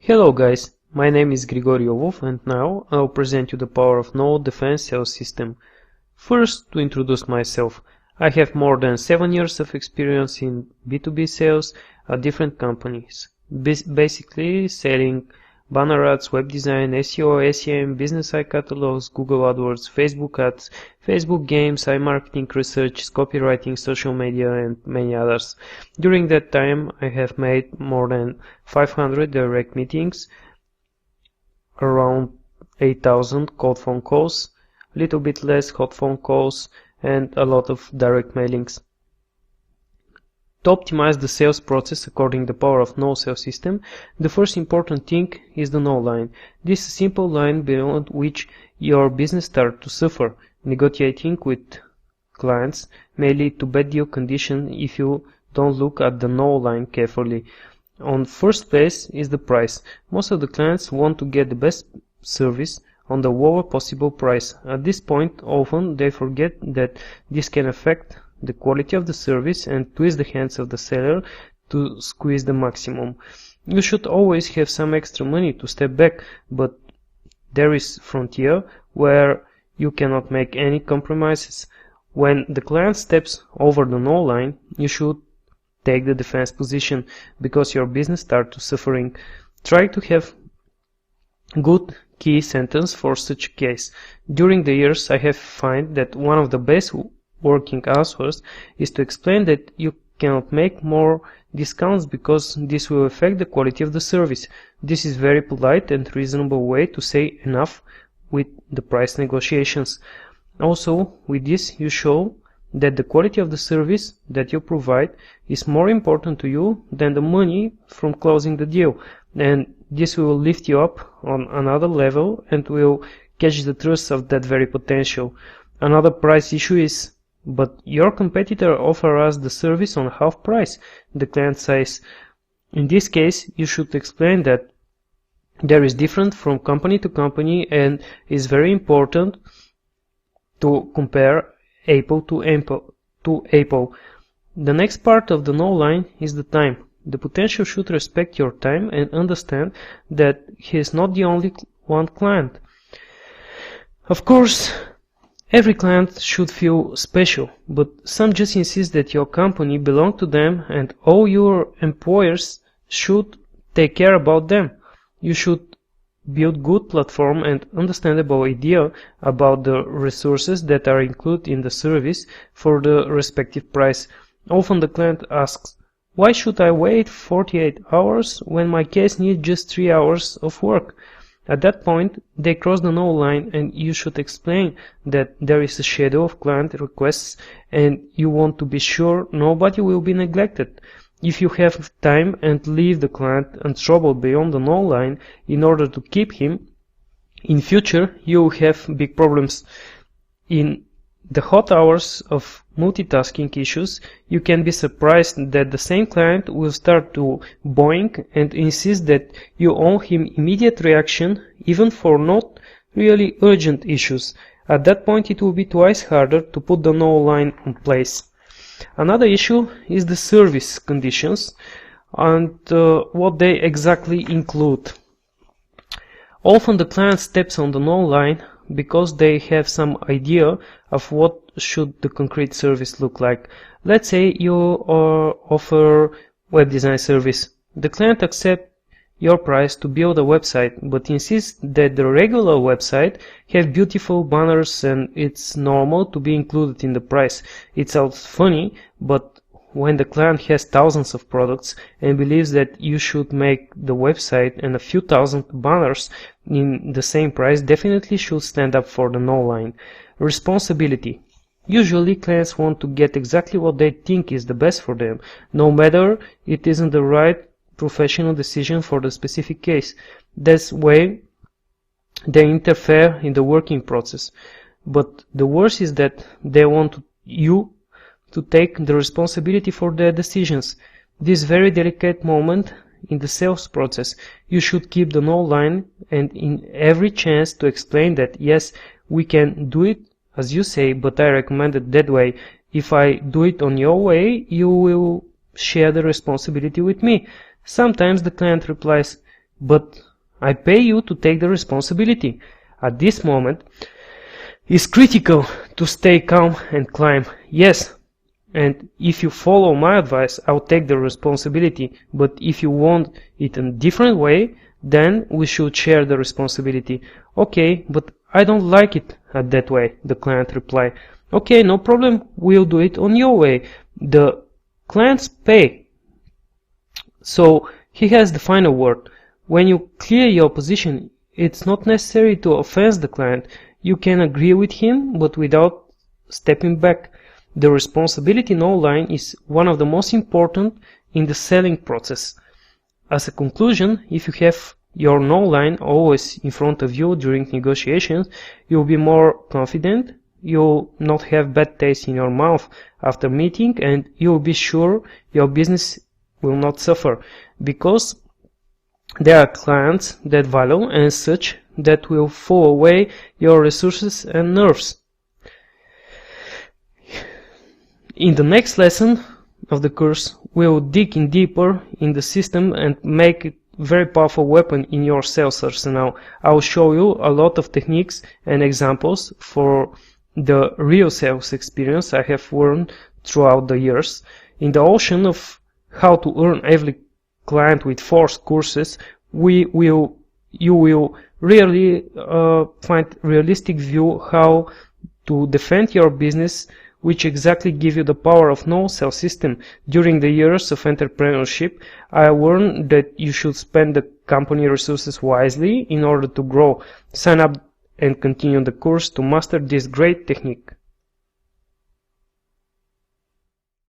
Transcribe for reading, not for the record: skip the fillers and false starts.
Hello guys, my name is Grigorio Wolf and now I'll present you the power of Null Defense sales system. First, to introduce myself, I have more than 7 years of experience in B2B sales at different companies, basically selling banner ads, web design, SEO, SEM, business site catalogs, Google AdWords, Facebook ads, Facebook games, iMarketing research, copywriting, social media, and many others. During that time, I have made more than 500 direct meetings, around 8,000 cold phone calls, a little bit less hot phone calls, and a lot of direct mailings. To optimize the sales process according to the power of Null sales system, the first important thing is the Null Line. This is a simple line beyond which your business starts to suffer. Negotiating with clients may lead to bad deal conditions if you don't look at the Null Line carefully. On first place is the price. Most of the clients want to get the best service on the lowest possible price. At this point, often they forget that this can affect the quality of the service and twist the hands of the seller to squeeze the maximum. You should always have some extra money to step back, but there is frontier where you cannot make any compromises. When the client steps over the Null Line, you should take the defense position because your business starts to suffering. Try to have good key sentence for such a case. During the years, I have found that one of the best working answers is to explain that you cannot make more discounts because this will affect the quality of the service. This is very polite and reasonable way to say enough with the price negotiations. Also, with this you show that the quality of the service that you provide is more important to you than the money from closing the deal, and this will lift you up on another level and will catch the trust of that very potential. Another price issue is, but your competitor offers us the service on half price, the client says. In this case, you should explain that there is different from company to company and is very important to compare apple to apple. The next part of the Null Line is the time. The potential should respect your time and understand that he is not the only one client. Of course, every client should feel special, but some just insist that your company belongs to them and all your employers should take care about them. You should build good platform and understandable idea about the resources that are included in the service for the respective price. Often the client asks, why should I wait 48 hours when my case needs just 3 hours of work? At that point, they cross the Null Line and you should explain that there is a schedule of client requests and you want to be sure nobody will be neglected. If you have time and leave the client untroubled beyond the Null Line in order to keep him, in future you will have big problems. In the hot hours of multitasking issues, you can be surprised that the same client will start to boink and insist that you owe him immediate reaction even for not really urgent issues. At that point it will be twice harder to put the Null Line in place. Another issue is the service conditions and what they exactly include. Often the client steps on the Null Line because they have some idea of what should the concrete service look like. Let's say you offer web design service. The client accepts your price to build a website, but insists that the regular website have beautiful banners and it's normal to be included in the price. It sounds funny, but when the client has thousands of products and believes that you should make the website and a few thousand banners in the same price, definitely should stand up for the Null Line. Responsibility. Usually clients want to get exactly what they think is the best for them, no matter it isn't the right professional decision for the specific case. That's why they interfere in the working process. But the worst is that they want you to take the responsibility for their decisions. This very delicate moment in the sales process, you should keep the Null Line and in every chance to explain that yes, we can do it as you say, but I recommend it that way. If I do it on your way, you will share the responsibility with me. Sometimes the client replies, but I pay you to take the responsibility. At this moment, it's critical to stay calm and climb. Yes, and if you follow my advice, I'll take the responsibility, but if you want it in a different way, then we should share the responsibility. Okay, but I don't like it that way, the client replied. Okay, no problem, we'll do it on your way. The clients pay, so he has the final word. When you clear your position, it's not necessary to offend the client. You can agree with him, but without stepping back. The responsibility null line is one of the most important in the selling process. As a conclusion, if you have your null line always in front of you during negotiations, you'll be more confident, you'll not have bad taste in your mouth after meeting, and you'll be sure your business will not suffer, because there are clients that value and such that will throw away your resources and nerves. In the next lesson of the course, we'll dig in deeper in the system and make it a very powerful weapon in your sales arsenal. I'll show you a lot of techniques and examples for the real sales experience I have learned throughout the years. In the ocean of how to earn every client with 4 courses, you will really find realistic view how to defend your business, which exactly give you the power of no sales system. During the years of entrepreneurship, I learned that you should spend the company resources wisely in order to grow. Sign up and continue the course to master this great technique.